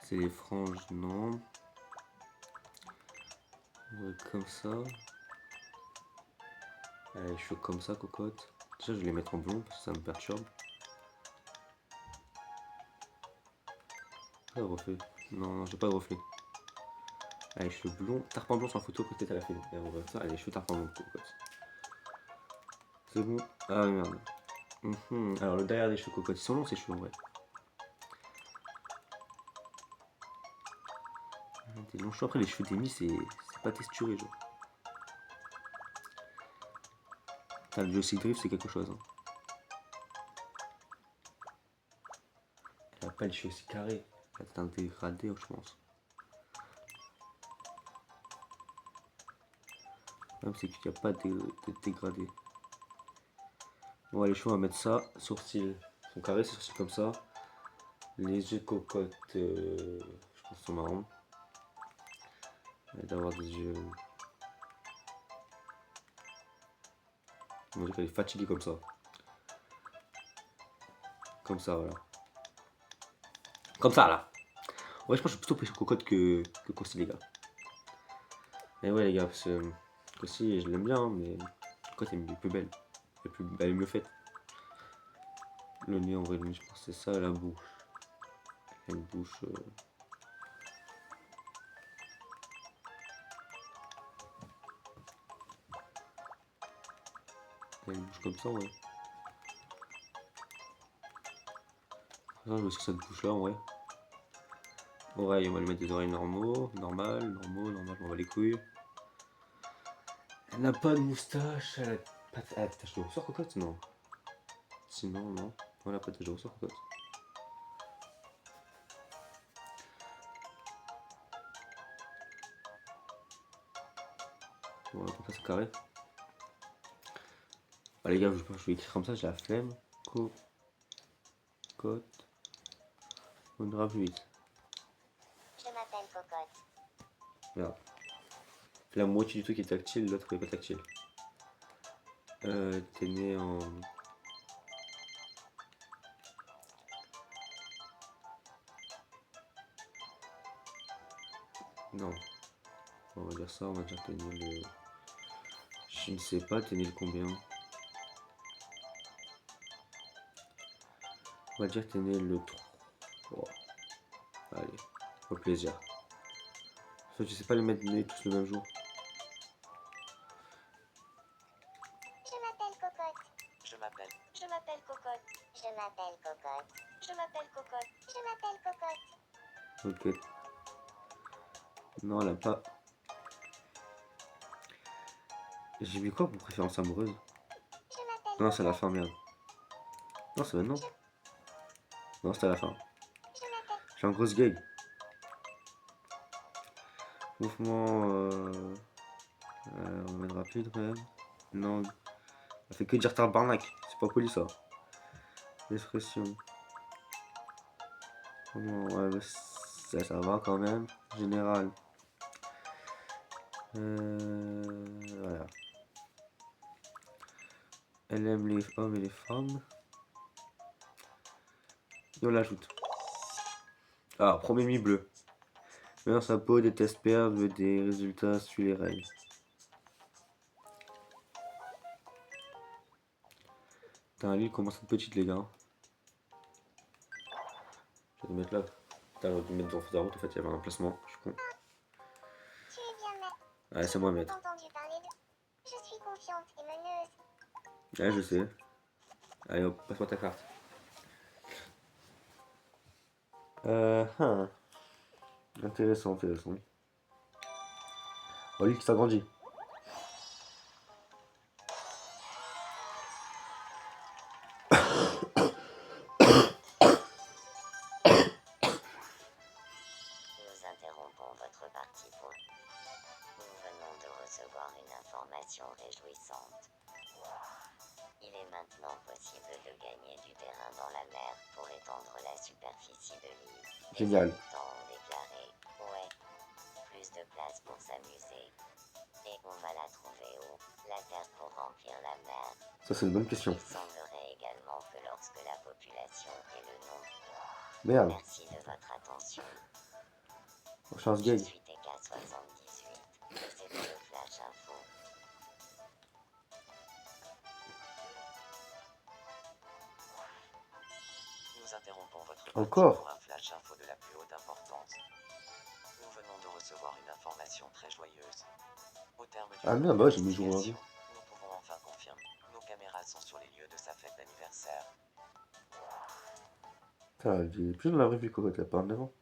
S1: C'est les franges, non. Ouais, comme ça. Elle a les cheveux comme ça, cocotte. Déjà, je vais les mettre en blond parce que ça me perturbe. Pas de reflet. Non, non, j'ai pas de reflet. Elle a les cheveux blonds. Tarpin blond sur la photo, peut-être elle a fait. Et on voit ça, elle a les cheveux tarpin blond, cocotte. C'est bon. Ah merde. Alors le derrière des cheveux cocotte, ils sont longs ces cheveux en vrai. Des longs cheveux, après les cheveux d'Amy c'est pas texturé genre. Ah, le Josie Drift c'est quelque chose. Hein. Elle a pas les cheveux aussi carrés. Elle a un dégradé je pense. Même c'est qu'il n'y a pas de dégradé. Bon les cheveux on va mettre ça. Sourcils sont carrés, c'est sourcils comme ça. Les yeux de cocotte je pense sont marrons. D'avoir des yeux. On dirait qu'elle est fatiguée comme ça. Comme ça voilà. Comme ça là. Ouais je pense que je suis plutôt pris sur cocotte que Costi les gars. Et ouais les gars parce que Costi je l'aime bien hein, mais cocotte elle est plus belle. Elle est mieux faite. Le nez en vrai le nez je pense que c'est ça la bouche. Elle a une bouche. Elle a une bouche comme ça ouais. Ça, je vais sur cette bouche là en vrai. Oreilles, on va lui mettre des oreilles normal, je m'en bats les couilles. Elle n'a pas de moustache, elle a pas de. Elle a des taches de ressort cocotte non. Sinon non. Elle a pas de taches de ressort cocotte. Voilà, comme ça c'est carré. Ah les gars, je vais écrire comme ça, j'ai la flemme. Cocotte. On ira plus vite.
S3: Je m'appelle Cocotte.
S1: Merde. La moitié du truc est tactile, l'autre est pas tactile. T'es né en. Non. On va dire ça, on va dire t'es né le. Je ne sais pas, t'es né le combien? On va dire que t'es né le 3. Allez, au plaisir. En fait, je sais pas les mettre nés tous le même jour.
S3: Je m'appelle Cocotte.
S2: Je m'appelle.
S3: Je m'appelle Cocotte. Je m'appelle Cocotte. Je m'appelle Cocotte. Je m'appelle Cocotte.
S1: Ok. Non, elle a pas. J'ai mis quoi pour préférence amoureuse?
S3: Je m'appelle
S1: Non, c'est à la
S3: Cocotte.
S1: fin, merde. Non, c'est maintenant. Non, c'est à la fin.
S3: Je m'appelle.
S1: Je suis en grosse gag. Mouvement. On va mettre rapide quand même. Non. Elle fait que dire tabarnak. C'est pas poli ça. Expression. Comment. Ouais, ça va quand même. Général. Voilà. Elle aime les hommes et les femmes. Et on l'ajoute. Ah, premier mi bleu. Mais dans sa peau, déteste perdre, veut des résultats, suit les règles. Putain, l'île commence à être petite, les gars. Je vais te mettre là. Putain, j'aurais dû me mettre dans la route, en fait, il y avait un emplacement. Je suis con.
S3: Tu es bien maître.
S1: Ouais, c'est moi, maître.
S3: Entendu parler de. Je suis confiante et meneuse.
S1: Ouais, je sais. Allez hop, passe-moi ta carte. Intéressant, intéressant. Oh, lui qui s'agrandit.
S3: Nous interrompons votre partie pour... Nous venons de recevoir une information réjouissante. Il est maintenant possible de gagner du terrain dans la mer pour étendre la superficie de l'île. Les
S1: Génial.
S3: habitants ont déclaré, ouais, plus de place pour s'amuser. Et on va la trouver où? La terre pour remplir la mer.
S1: Ça, c'est une bonne question.
S3: Il semblerait également que lorsque la population ait le nom.
S1: Merde.
S3: Merci de votre attention.
S1: Charles
S3: Je
S1: Gay.
S3: suis TK78 et c'était le Flash Info.
S2: Nous interrompons votre partie
S1: Encore
S2: pour un flash info de la plus haute importance. Nous venons de recevoir une information très joyeuse. Au terme d'une
S1: Ah merde, bah ouais, j'ai mis
S2: investigation,
S1: jour.
S2: nous pouvons enfin confirmer. Nos caméras sont sur les lieux de sa fête d'anniversaire.
S1: Putain, j'ai plus dans la revue cocotte là, par devant.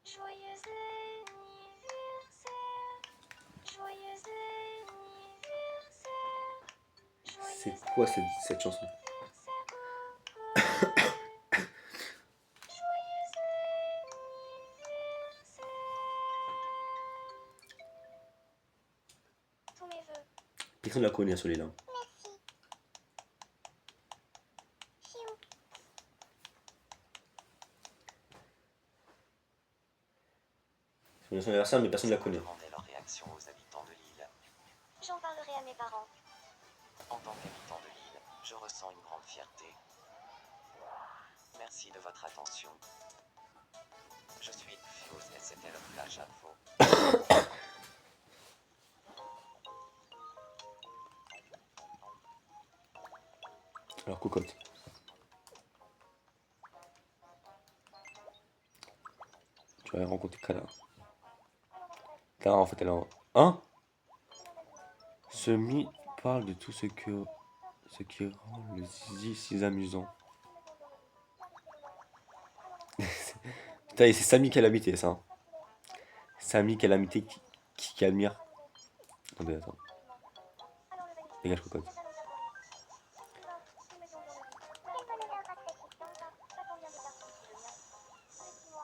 S3: Joyeux anniversaire. Joyeux anniversaire.
S1: C'est quoi cette chanson?
S3: Tous mes vœux.
S1: Personne la connaît celui-là.
S3: Merci. Fiou.
S1: C'est son anniversaire, mais personne la connaît.
S2: Demandez leur réaction aux habitants de l'île.
S3: J'en parlerai à mes parents.
S2: En tant qu'habitant de l'île, je ressens une grande fierté. Merci de votre attention. Je suis Fuse et c'était le Flash Info.
S1: Alors, cocotte. Tu vas rencontrer Kana. Kana, en fait, elle est en. Hein? Ce mythe parle de tout ce qui rend le zizi si amusant. Putain, et c'est Samy Calamité, ça. Hein. Samy Calamité qui admire. Attendez, attends. Dégage, cocotte.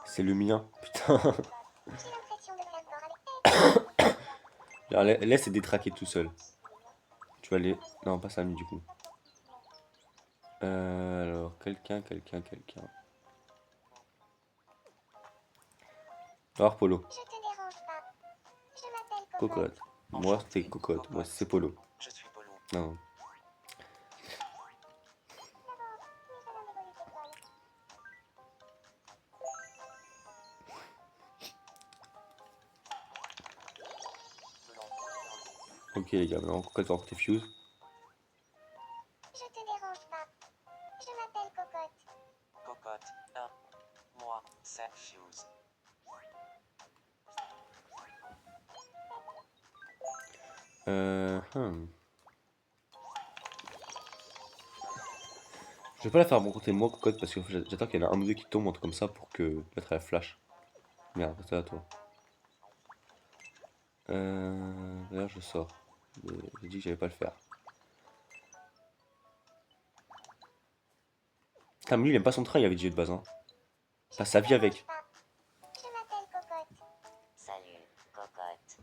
S1: C'est le mien, putain.
S3: J'ai l'impression de faire corps avec
S1: Alors, laisse détraquer tout seul. Tu vas aller. Non, pas Samy du coup. Alors, quelqu'un. Alors, Polo.
S3: Je te dérange pas. Je m'appelle
S1: Cocotte. Moi, c'est cocotte. Moi, c'est Polo.
S2: Je suis Polo.
S1: Non. Ok, les gars, maintenant, cocotte va rencontrer Fuse.
S3: Je te dérange pas. Je m'appelle Cocotte.
S2: Cocotte 1. Moi, c'est Fuse.
S1: Je vais pas la faire rencontrer moi, cocotte, parce que j'attends qu'il y en a un ou deux qui tombent, un truc comme ça, pour que l'autre elle flash. Merde, c'est à toi. D'ailleurs, je sors. J'ai dit que j'allais pas le faire. Putain, mais lui, il aime pas son travail avec Dieu de base, hein. Passe sa vie avec.
S3: Je m'appelle Cocotte.
S2: Salut, Cocotte.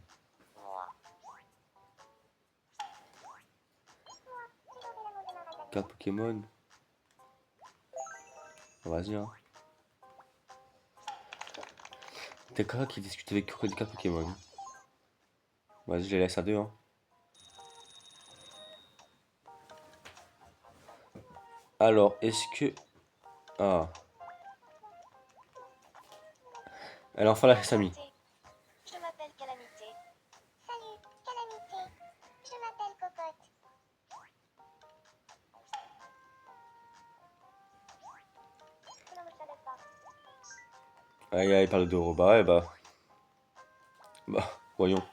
S2: Moi.
S1: Carte Pokémon. Vas-y, hein. T'es quoi qui discute avec des cartes Pokémon? Vas-y, je les laisse à deux, hein. Alors, est-ce que... Ah. Elle a enfin lâché Samy.
S3: Je m'appelle Calamité. Salut, Calamité. Je m'appelle Cocotte. Non, mais je savais pas.
S1: Aïe, aïe, parle de Roba, et bah, voyons.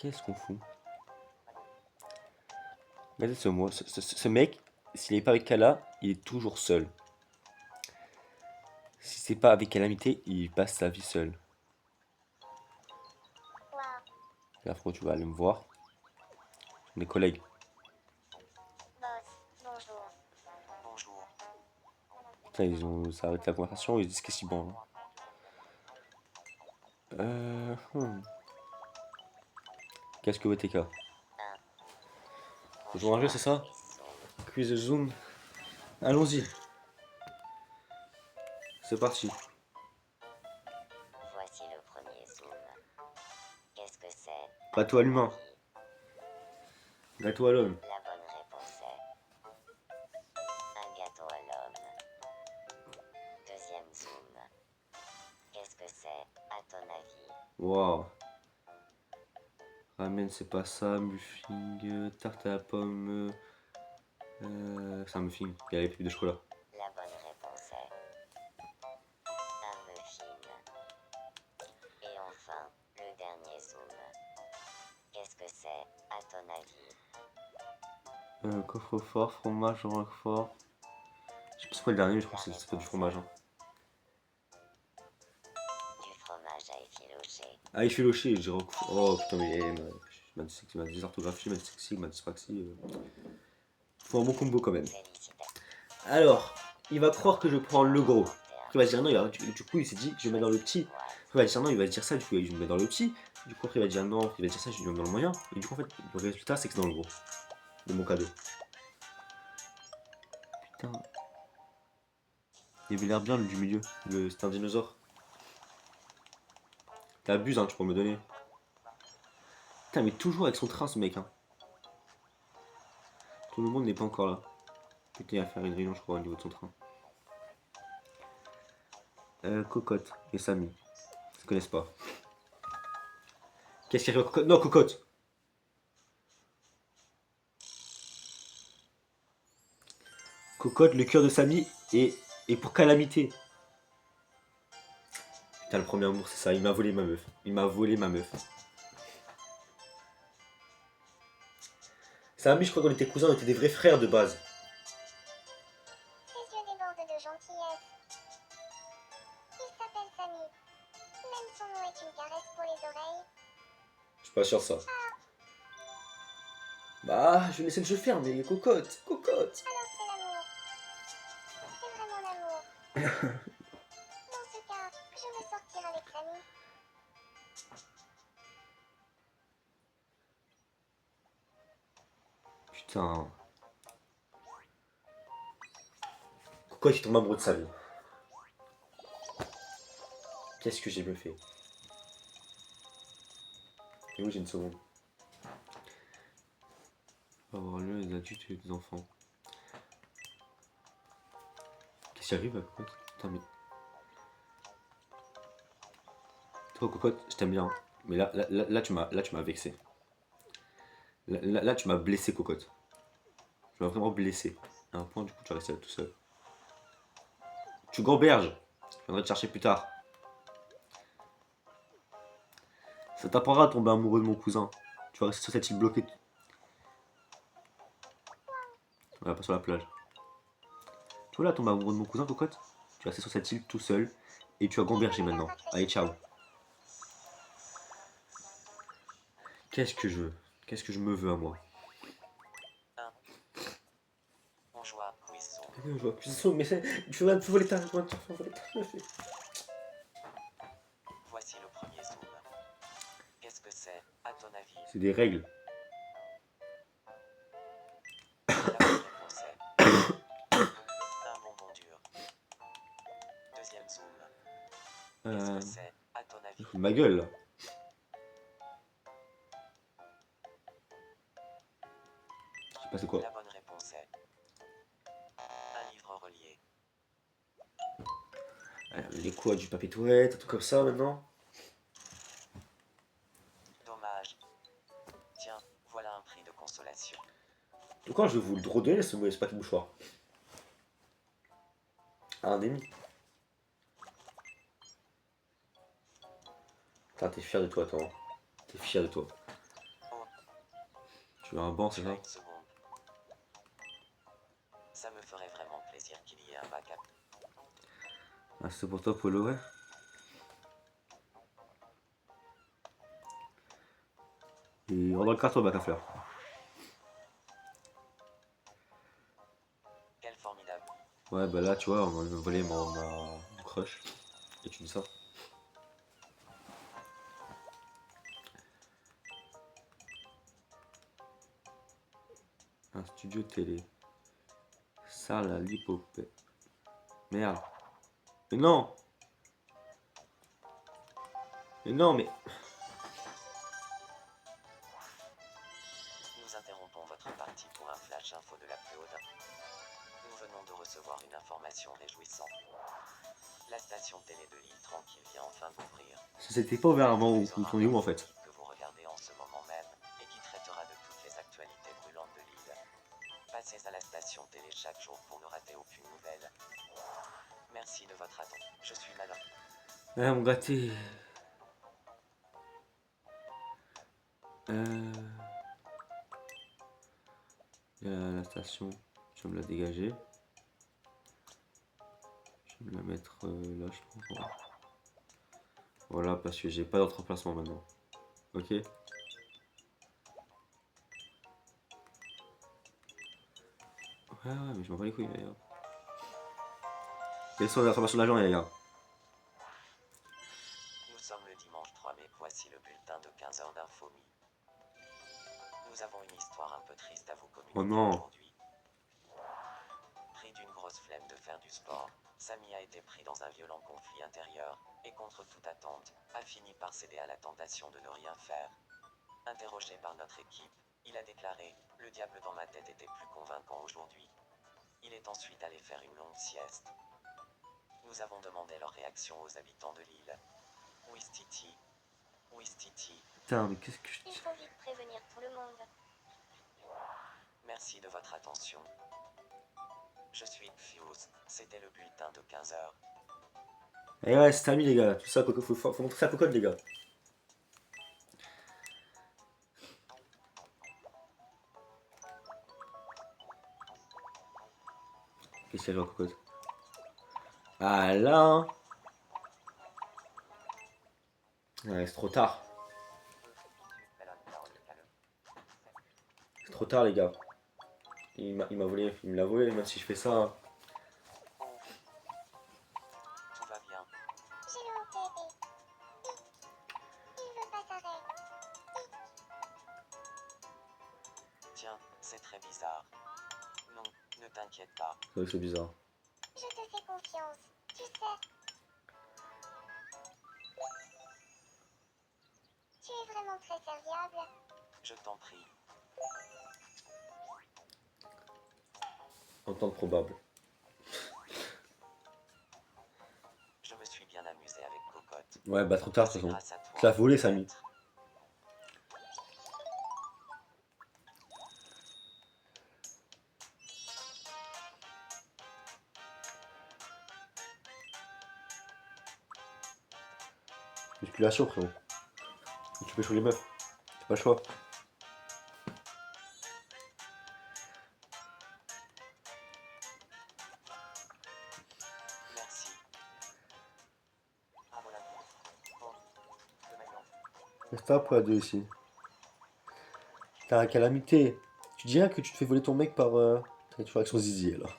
S1: Qu'est-ce qu'on fout? Regardez ce mec, s'il n'est pas avec Kala, il est toujours seul. Si c'est pas avec Calamité, il passe sa vie seul.
S3: Waouh.
S1: Là, frérot, tu vas aller me voir. Mes collègues.
S3: Boss, bonjour.
S2: Bonjour.
S1: Putain, ils ont ça arrête la conversation, ils se disent qu'est-ce qu'ils branlent. Qu'est-ce que VTK? Faut jouer à un jeu, c'est ça? Quiz de Zoom. Allons-y. C'est parti.
S3: Voici le premier zoom. Qu'est-ce que c'est?
S1: Gâteau à l'humain. Gâteau à l'homme.
S3: La bonne réponse est un gâteau à l'homme. Deuxième zoom. Qu'est-ce que c'est, à ton avis?
S1: Waouh. Ramen, c'est pas ça. Muffin. Tarte à la pomme. C'est un muffin. Il y a les pipes de chocolat.
S3: La bonne réponse est un muffin. Et enfin, le dernier zoom. Qu'est-ce que c'est, à ton avis?
S1: Coffre-fort, fromage, roquefort. Je sais pas c'est quoi le dernier, mais je crois que c'est pas du fromage. Hein.
S3: Du fromage à effiloché.
S1: Ah, il fait locher, j'ai roquefort. Oh putain, mais ma dysorthographie, ma dyslexie, ma dyspraxie. Faut un bon combo quand même.
S3: Félicitations.
S1: Alors, il va croire que je prends le gros. Il va dire non, du coup il s'est dit je vais mettre dans le petit. Il va dire non, il va dire ça, du coup je vais mettre dans le petit. Du coup après il va dire non, il va dire ça, je vais mettre dans le moyen. Et du coup en fait le résultat c'est que c'est dans le gros. De mon cadeau. Putain. Il avait l'air bien le du milieu. C'était un dinosaure. T'abuses hein, tu peux me donner. Putain mais toujours avec son train ce mec hein. Tout le monde n'est pas encore là. Putain il va faire une réunion je crois au niveau de son train. Cocotte et Samy. Ils se connaissent pas. Qu'est-ce qu'il y a Cocotte? Non, Cocotte. Cocotte, le cœur de Samy et pour Calamité. Putain, le premier amour, c'est ça. Il m'a volé ma meuf. Il m'a volé ma meuf. Samy, je crois qu'on était cousins, on était des vrais frères de base.
S3: Ses yeux débordent de gentillesse. Il s'appelle Samy. Même son nom est une caresse pour les oreilles.
S1: Je suis pas sûr de ça. Bah, je vais laisser le jeu faire, mais Cocotte, Cocotte.
S3: Alors c'est l'amour. C'est vraiment l'amour. Dans ce cas, je veux sortir avec Samy.
S1: Putain. Cocotte, il tombe amoureux de sa vie. Qu'est-ce que j'ai me fait? Et où j'ai une seconde? On va avoir lieu des adultes et des enfants. Qu'est-ce qui arrive à Cocotte? Putain, mais. Toi, Cocotte, je t'aime bien. Mais là, tu m'as vexé. Là, tu m'as blessé, Cocotte. Tu m'as vraiment blessé. À un point, du coup, tu vas rester là tout seul. Tu gamberges. Je viendrai te chercher plus tard. Ça t'apprendra à tomber amoureux de mon cousin. Tu vas rester sur cette île bloquée. On va pas sur la plage. Tu vois là, tomber amoureux de mon cousin, Cocotte? Tu vas rester sur cette île tout seul. Et tu vas gamberger maintenant. Allez, ciao. Qu'est-ce que je veux? Qu'est-ce que je me veux à moi?
S2: On joue à Cuisson.
S1: Je vois plus mais tu vas voler ta meuf.
S2: Voici le premier zoom. Qu'est-ce que c'est, à ton avis?
S1: C'est des règles.
S2: La bonne réponse est un bonbon dur. Deuxième zoom. Qu'est-ce que c'est, à ton avis?
S1: Ma gueule là. Je sais pas c'est quoi.
S2: La bonne réponse est un livre relié.
S1: Les quoi, du papier toilette, un truc comme ça maintenant.
S2: Dommage. Tiens, voilà un prix de consolation.
S1: Donc quand je vais vous le redonner ce papier mouchoir. À un demi. Putain, t'es fier de toi, toi. T'es fier de toi. Tu veux un banc, c'est
S2: Tu as
S1: ça?
S2: une seconde. Ça me ferait vraiment plaisir qu'il y ait un backup.
S1: Ah, c'est pour toi, Polo, ouais. Et on dans le carton, bac à fleurs.
S2: Quel formidable.
S1: Ouais, bah là, tu vois, on m'a volé mon crush. Et tu dis ça? Un studio télé. Ça, la lipopée. Merde. Mais non! Mais non, mais.
S2: Nous interrompons votre partie pour un flash info de la plus haute. Nous venons de recevoir une information réjouissante. La station télé de l'île Tranquille vient enfin d'ouvrir.
S1: Ça s'était pas ouvert avant,
S2: Elle
S1: ou
S2: diffusera
S1: on est où
S2: un
S1: en fait?
S2: site que vous regardez en ce moment même et qui traitera de toutes les actualités brûlantes de l'île. Passez à la station télé chaque jour pour ne rater aucune nouvelle. Merci de votre attention. Je suis malin.
S1: Ah, mon gâté. Euh... la station, je vais me la dégager. Je vais me la mettre là, je pense. Voilà, parce que j'ai pas d'autre emplacement maintenant. Ok? Ouais, ouais, mais je m'en bats les couilles, les gars. Quelles sont les informations de l'agent, les gars?
S2: Nous sommes le dimanche 3 mai. Voici le bulletin de 15 heures d'Infomie. Nous avons une histoire un peu triste à vous communiquer
S1: Oh non.
S2: aujourd'hui. Pris d'une grosse flemme de faire du sport, Samy a été pris dans un violent conflit intérieur, et contre toute attente, a fini par céder à la tentation de ne rien faire. Interrogé par notre équipe, il a déclaré « Le diable dans ma tête était plus convaincant aujourd'hui ». Il est ensuite allé faire une longue sieste. Nous avons demandé leur réaction aux habitants de l'île. Ouistiti. Ouistiti.
S1: Putain, mais qu'est-ce que je
S3: Il
S1: dis?
S3: faut vite prévenir tout le monde.
S2: Merci de votre attention. Je suis Fuse, c'était le bulletin de 15 heures.
S1: Eh ouais, c'est Samy, les gars. Tout ça, faut montrer ça à Cocotte, les gars. Qu'est-ce qu'il y a, genre, Cocotte? Ah là, hein. Ouais, c'est trop tard. C'est trop tard, les gars. Il m'a volé, il me l'a volé, même si je fais ça. Hein.
S2: Tout va bien.
S3: J'ai enterré. Il veut pas s'arrêter.
S2: Tiens, c'est très bizarre. Non, ne t'inquiète pas.
S1: C'est vrai que c'est bizarre.
S3: Je te fais confiance. Tu sais. Tu es vraiment très serviable.
S2: Je t'en prie.
S1: En temps probable.
S2: Je me suis bien amusé avec Cocotte.
S1: Ouais, bah trop tard, de
S2: C'est
S1: toute façon.
S2: grâce à toi.
S1: Tu l'as volé, Samy. Musculation, frérot. Tu peux jouer les meufs. C'est pas le choix.
S2: Merci. Ah voilà. Bon, le maillon.
S1: Reste pas pour la 2 ici. T'as un calamité. Tu dirais que tu te fais voler ton mec par. T'es toujours avec son zizi alors.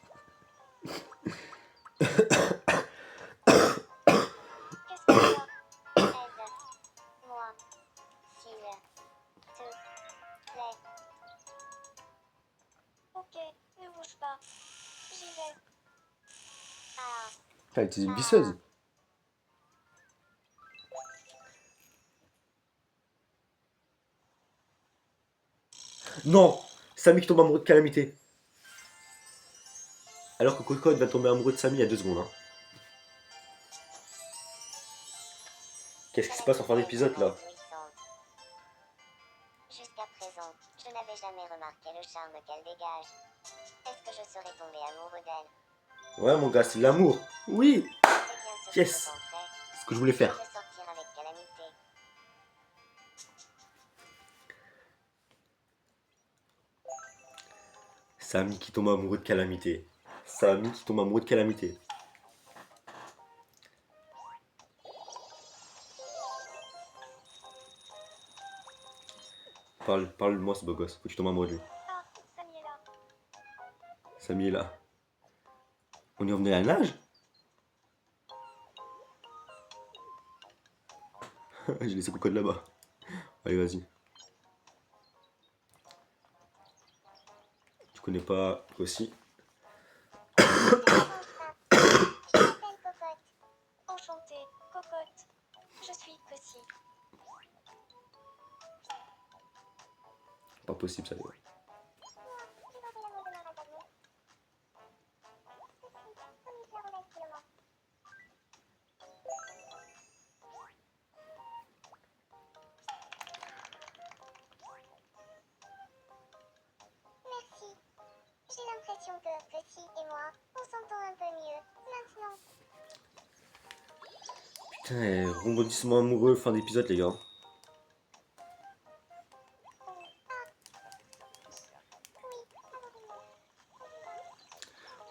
S3: Qu'est-ce que ça? Aide-moi. S'il te plaît. Ok, ne bouge pas. J'y vais. Ah,
S1: Putain, t'es une visseuse. Non! Samy qui tombe amoureux de calamité. Alors que Cocotte va tomber amoureux de Samy il y a 2 secondes. Hein. Qu'est-ce qui se passe en fin d'épisode là?
S3: Jusqu'à présent, je n'avais jamais remarqué le charme qu'elle dégage. Est-ce que je serais tombé amoureux d'elle?
S1: Ouais, mon gars, c'est de l'amour. Oui!
S3: C'est bien ce que
S1: Yes.
S3: je pensais.
S1: C'est ce que je voulais
S3: Je
S1: faire.
S3: veux sortir avec Calamité.
S1: Samy qui tombe amoureux de Calamité. Samy qui tombe amoureux de Calamité. Parle-moi ce beau gosse, faut que tu tombes amoureux de lui.
S4: Ah, Samy est là.
S1: Samy est là. On est revenu à la nage. J'ai laissé Cocotte là-bas. Allez, vas-y. Tu connais pas, toi aussi.
S4: Je m'appelle Cocotte. Enchantée, Cocotte. Je suis Cosy.
S1: Pas possible ça, les gars.
S4: Merci. J'ai l'impression que Cosy et moi, on s'entend un peu mieux maintenant.
S1: Putain, rebondissement amoureux, fin d'épisode, les gars.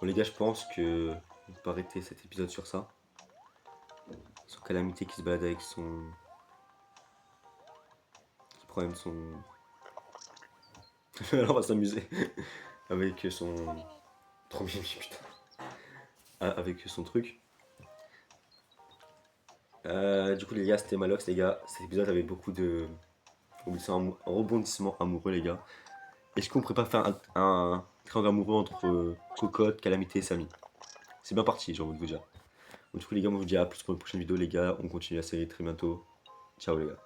S1: Bon, les gars, je pense que on peut arrêter cet épisode sur ça. Sur Calamité qui se balade avec son. Qui prend même son. Alors, on va s'amuser. Avec son. Trop mimi, putain. Ah, avec son truc. Du coup, les gars, c'était Malox, les gars. Cet épisode avait beaucoup de. Un rebondissement amoureux, les gars. Est-ce qu'on pourrait pas faire un triangle amoureux entre Cocotte, Calamité et Samy? C'est bien parti, j'ai envie de vous dire. Donc, du coup, les gars, moi je vous dis à plus pour une prochaine vidéo, les gars. On continue la série très bientôt. Ciao, les gars.